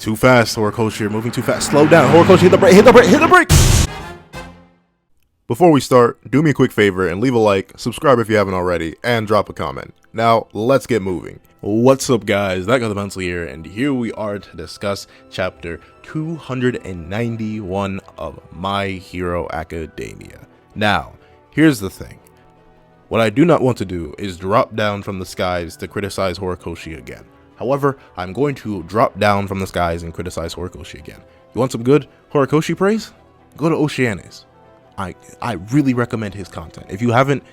Too fast, Horikoshi. You're moving too fast. Slow down. Horikoshi, hit the brake. Hit the brake. Hit the brake. Before we start, do me a quick favor and leave a like, subscribe if you haven't already, and drop a comment. Now, let's get moving. What's up, guys? That got the pencil here, and here we are to discuss chapter 291 of My Hero Academia. Now, here's the thing. What I do not want to do is drop down from the skies to criticize Horikoshi again. However, I'm going to drop down from the skies and criticize Horikoshi again. You want some good Horikoshi praise? Go to Oceanes. I really recommend his content. If you haven't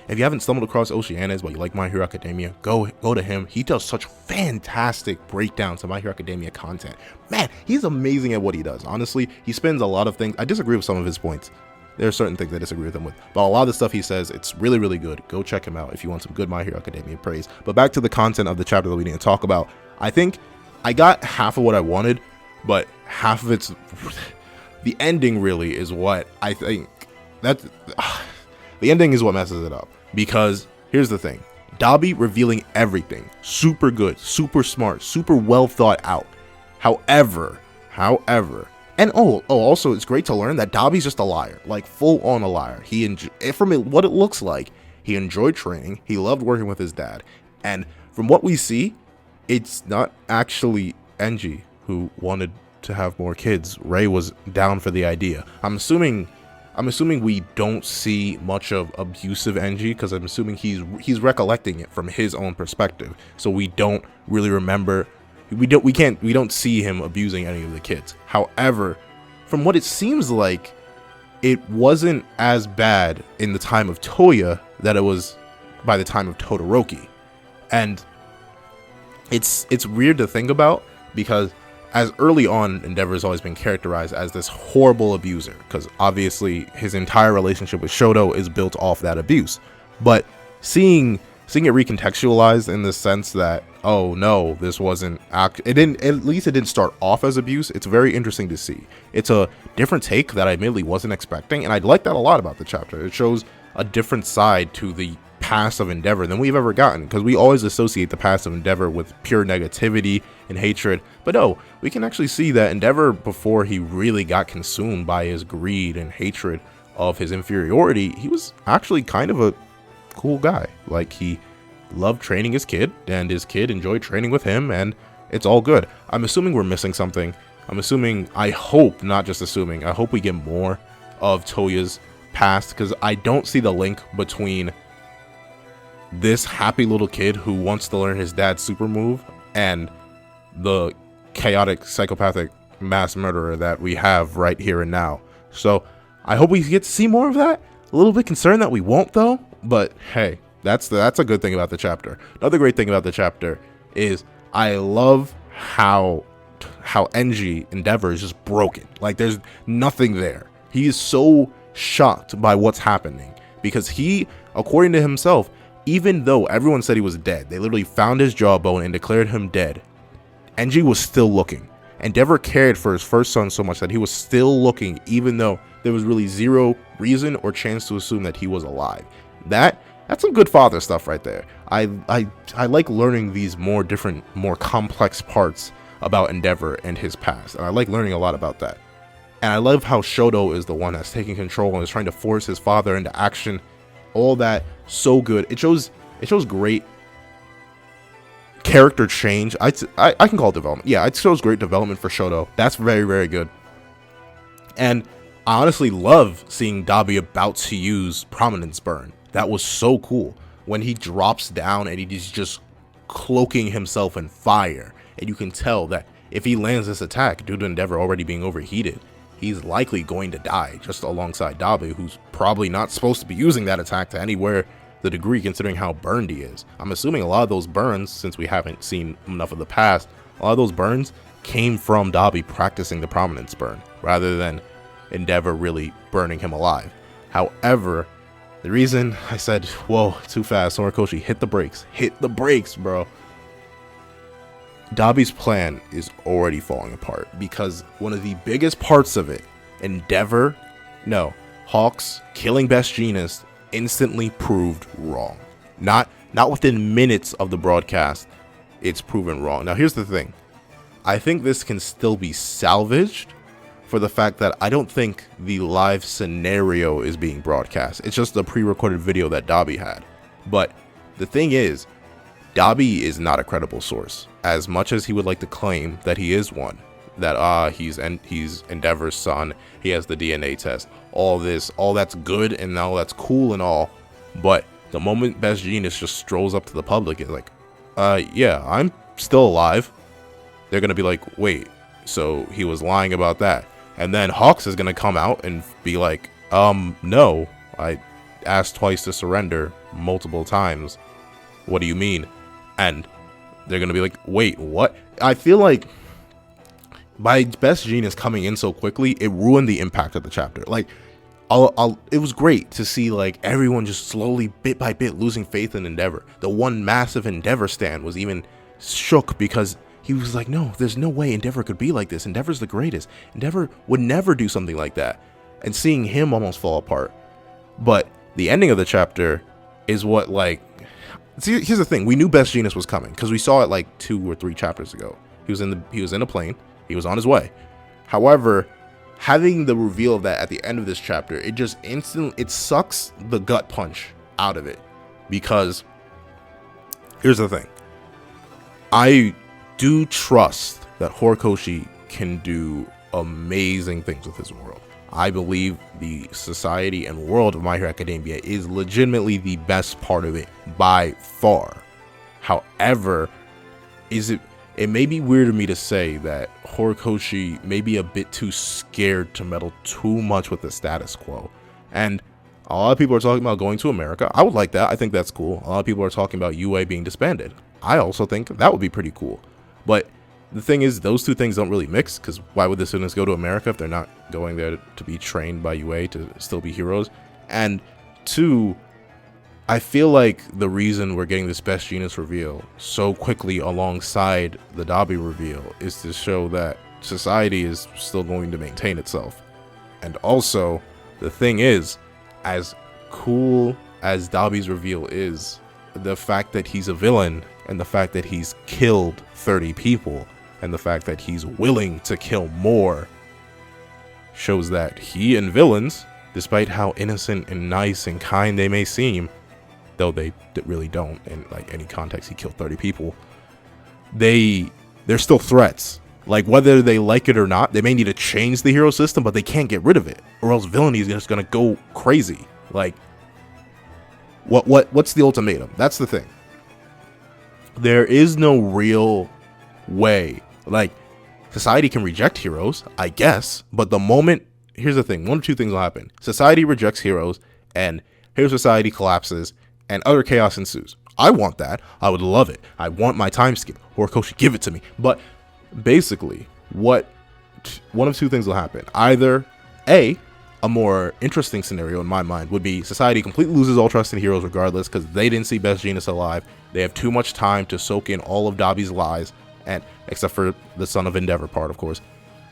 stumbled across Oceanes but you like My Hero Academia, go to him. He does such fantastic breakdowns of My Hero Academia content. Man, he's amazing at what he does. Honestly, he spins a lot of things. I disagree with some of his points. There are certain things I disagree with him with, but a lot of the stuff he says, it's really, really good. Go check him out if you want some good My Hero Academia praise. But back to the content of the chapter that we need to talk about. I think I got half of what I wanted, but half of it's the ending really is what I think that the ending is what messes it up. Because here's the thing, Dabi revealing everything, super good, super smart, super well thought out. However, and also it's great to learn that Dabi's just a liar, like full on a liar. From what it looks like, he enjoyed training, he loved working with his dad, and from what we see, it's not actually Enji who wanted to have more kids. Ray was down for the idea. I'm assuming we don't see much of abusive Enji, because I'm assuming he's recollecting it from his own perspective. So we don't really remember. We don't see him abusing any of the kids. However, from what it seems like, it wasn't as bad in the time of Toya that it was by the time of Todoroki. And it's weird to think about, because as early on, Endeavor has always been characterized as this horrible abuser, because obviously his entire relationship with Shoto is built off that abuse. But seeing it recontextualized in the sense that, oh no, this wasn't at least it didn't start off as abuse. It's very interesting to see. It's a different take that I admittedly wasn't expecting, and I like that a lot about the chapter. It shows a different side to the past of Endeavor than we've ever gotten, because we always associate the past of Endeavor with pure negativity and hatred. But no, we can actually see that Endeavor, before he really got consumed by his greed and hatred of his inferiority, he was actually kind of a cool guy. Like, he loved training his kid, and his kid enjoyed training with him, and it's all good. I'm assuming we're missing something. I hope we get more of Toya's past, because I don't see the link between this happy little kid who wants to learn his dad's super move and the chaotic psychopathic mass murderer that we have right here and now. So I hope we get to see more of that. A little bit concerned that we won't, though, but hey, that's a good thing about the chapter. Another great thing about the chapter is I love how Enji Endeavor is just broken. Like, there's nothing there. He is so shocked by what's happening, because he, according to himself, even though everyone said he was dead, they literally found his jawbone and declared him dead, Enji was still looking. Endeavor cared for his first son so much that he was still looking, even though there was really zero reason or chance to assume that he was alive. That's some good father stuff right there. I like learning these more complex parts about Endeavor and his past, and I like learning a lot about that. And I love how Shoto is the one that's taking control and is trying to force his father into action. All that, so good. It shows great character change. I can call it development. Yeah, it shows great development for Shoto. That's very, very good. And I honestly love seeing Dabi about to use Prominence Burn. That was so cool. When he drops down and he's just cloaking himself in fire, and you can tell that if he lands this attack, due to Endeavor already being overheated, he's likely going to die just alongside Dabi, who's probably not supposed to be using that attack to anywhere the degree, considering how burned he is. I'm assuming a lot of those burns, since we haven't seen enough of the past, a lot of those burns came from Dabi practicing the Prominence Burn, rather than Endeavor really burning him alive. However, the reason I said, whoa, too fast, Horikoshi, hit the brakes, bro. Dabi's plan is already falling apart, because one of the biggest parts of it, Hawks killing Best Jeanist, instantly proved wrong. Not within minutes of the broadcast, it's proven wrong. Now here's the thing. I think this can still be salvaged for the fact that I don't think the live scenario is being broadcast. It's just the pre-recorded video that Dabi had. But the thing is, Dabi is not a credible source. As much as he would like to claim that he is one, that he's Endeavor's son, he has the DNA test, all that's good and all that's cool and all, but the moment Best Genius just strolls up to the public, it's like, yeah, I'm still alive. They're gonna be like, wait, so he was lying about that? And then Hawks is gonna come out and be like, no, I asked twice to surrender multiple times. What do you mean? And they're gonna be like, wait, what? I feel like by Best Genius coming in so quickly, it ruined the impact of the chapter. Like, it was great to see like everyone just slowly, bit by bit, losing faith in Endeavor. The one massive Endeavor stan was even shook because he was like, no, there's no way Endeavor could be like this. Endeavor's the greatest. Endeavor would never do something like that. And seeing him almost fall apart. But the ending of the chapter is what, like, see, here's the thing. We knew Best Genius was coming because we saw it like 2 or 3 chapters ago. He was in a plane. He was on his way. However, having the reveal of that at the end of this chapter, it just it sucks the gut punch out of it. Because here's the thing. I do trust that Horikoshi can do amazing things with his world. I believe the society and world of My Hero Academia is legitimately the best part of it by far. However, it may be weird of me to say that Horikoshi may be a bit too scared to meddle too much with the status quo. And a lot of people are talking about going to America. I would like that. I think that's cool. A lot of people are talking about UA being disbanded. I also think that would be pretty cool. But the thing is, those two things don't really mix, because why would the students go to America if they're not going there to be trained by UA to still be heroes? And 2, I feel like the reason we're getting this Best Genius reveal so quickly alongside the Dabi reveal is to show that society is still going to maintain itself. And also, the thing is, as cool as Dabi's reveal is, the fact that he's a villain and the fact that he's killed 30 people and the fact that he's willing to kill more shows that he and villains, despite how innocent and nice and kind they may seem, though they really don't in like any context, he killed 30 people, they're still threats. Like, whether they like it or not, they may need to change the hero system, but they can't get rid of it, or else villainy is just gonna go crazy. Like, what's the ultimatum? That's the thing. There is no real way. Like, society can reject heroes, I guess, but the moment, here's the thing, 1 or 2 things will happen. Society rejects heroes, and Hero Society collapses, and utter chaos ensues. I want that. I would love it. I want my time skip. Horikoshi, give it to me. But basically, one of 2 things will happen. Either A, a more interesting scenario in my mind would be society completely loses all trust in heroes regardless because they didn't see Best Genius alive. They have too much time to soak in all of Dabi's lies, and except for the Son of Endeavor part, of course.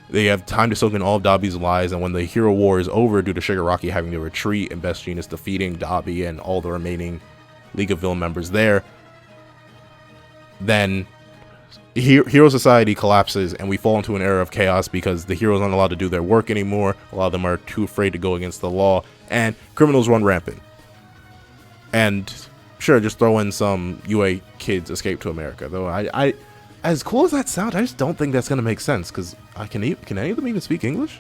They have time to soak in all of Dabi's lies, and when the hero war is over due to Shigaraki having to retreat and Best Genius defeating Dabi and all the remaining League of Villain members there, then Hero Society collapses and we fall into an era of chaos because the heroes aren't allowed to do their work anymore. A lot of them are too afraid to go against the law, and criminals run rampant. And sure, just throw in some UA kids escape to America. Though I as cool as that sounds, I just don't think that's gonna make sense, because can any of them even speak English?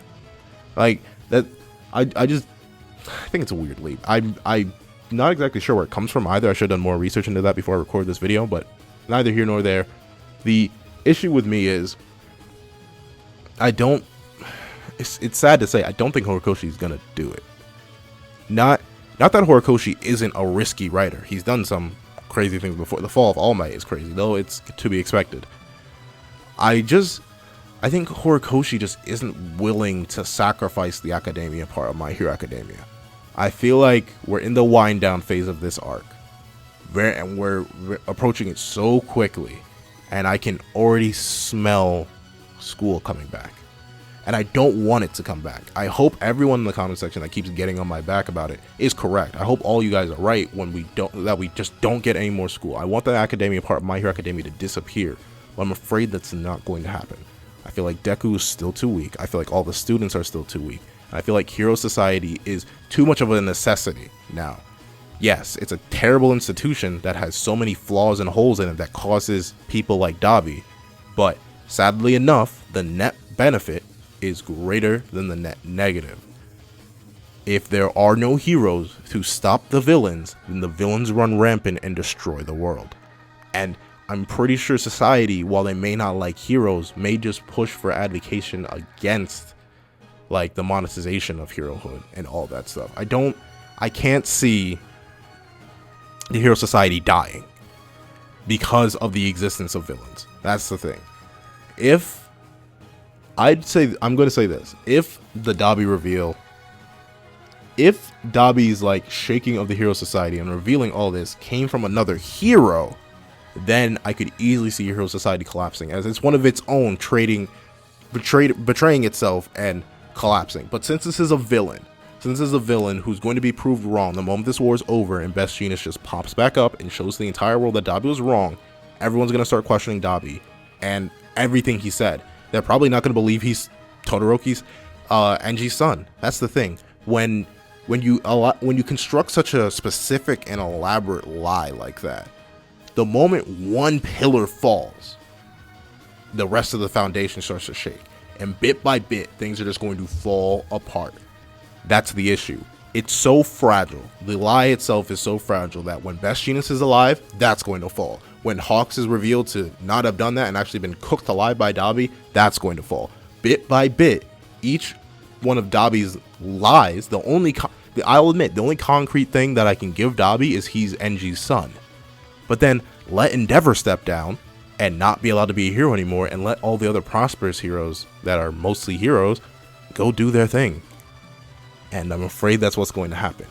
Like that, I think it's a weird leap. I'm not exactly sure where it comes from either. I should have done more research into that before I record this video, but neither here nor there. The issue with me is it's sad to say, I don't think Horikoshi is gonna do it. Not that Horikoshi isn't a risky writer. He's done some crazy things before. The Fall of All Might is crazy, though it's to be expected. I think Horikoshi just isn't willing to sacrifice the academia part of My Hero Academia. I feel like we're in the wind down phase of this arc, and we're approaching it so quickly, and I can already smell school coming back. And I don't want it to come back. I hope everyone in the comment section that keeps getting on my back about it is correct. I hope all you guys are right when we just don't get any more school. I want the academia part of My Hero Academia to disappear. but I'm afraid that's not going to happen. I feel like Deku is still too weak. I feel like all the students are still too weak. I feel like Hero Society is too much of a necessity now. Yes, it's a terrible institution that has so many flaws and holes in it that causes people like Dabi, but sadly enough, the net benefit is greater than the net negative. If there are no heroes to stop the villains, then the villains run rampant and destroy the world. And I'm pretty sure society, while they may not like heroes, may just push for advocation against like the monetization of herohood and all that stuff. I can't see the Hero Society dying because of the existence of villains. That's the thing. I'm going to say this. If the Dabi reveal, if Dabi's like shaking of the Hero Society and revealing all this came from another hero, then I could easily see Hero Society collapsing, as it's one of its own betraying itself and collapsing. But since this is a villain who's going to be proved wrong the moment this war is over and Best Jeanist just pops back up and shows the entire world that Dabi was wrong, everyone's going to start questioning Dabi and everything he said. They're probably not going to believe he's Todoroki's Enji's son. That's the thing. When you construct such a specific and elaborate lie like that, the moment one pillar falls, the rest of the foundation starts to shake. And bit by bit, things are just going to fall apart. That's the issue. It's so fragile. The lie itself is so fragile that when Best Jeanist is alive, that's going to fall. When Hawks is revealed to not have done that and actually been cooked alive by Dabi, that's going to fall. Bit by bit, each one of Dabi's lies, I'll admit, the only concrete thing that I can give Dabi is he's Enji's son. But then let Endeavor step down and not be allowed to be a hero anymore, and let all the other prosperous heroes that are mostly heroes go do their thing. And I'm afraid that's what's going to happen.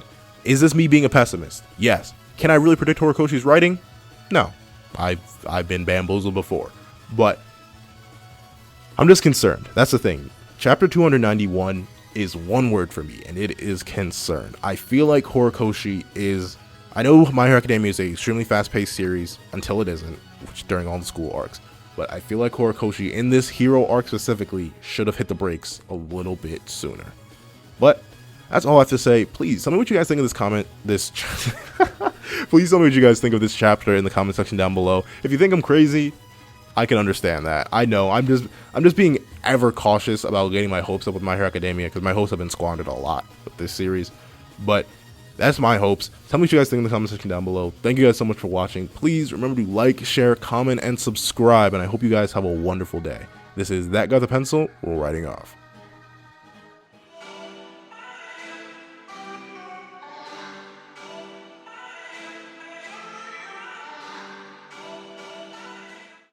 Is this me being a pessimist? Yes. Can I really predict Horikoshi's writing? No. I've been bamboozled before. But I'm just concerned. That's the thing. Chapter 291 is one word for me, and it is concern. I feel like Horikoshi is... I know My Hero Academia is an extremely fast-paced series until it isn't, which during all the school arcs. But I feel like Horikoshi, in this hero arc specifically, should have hit the brakes a little bit sooner. But that's all I have to say. Please tell me what you guys think of Please tell me what you guys think of this chapter in the comment section down below. If you think I'm crazy, I can understand that. I know I'm just being ever cautious about getting my hopes up with My Hero Academia, because my hopes have been squandered a lot with this series. But that's my hopes. Tell me what you guys think in the comment section down below. Thank you guys so much for watching. Please remember to like, share, comment, and subscribe. And I hope you guys have a wonderful day. This is That Guy with a Pencil. We're writing off.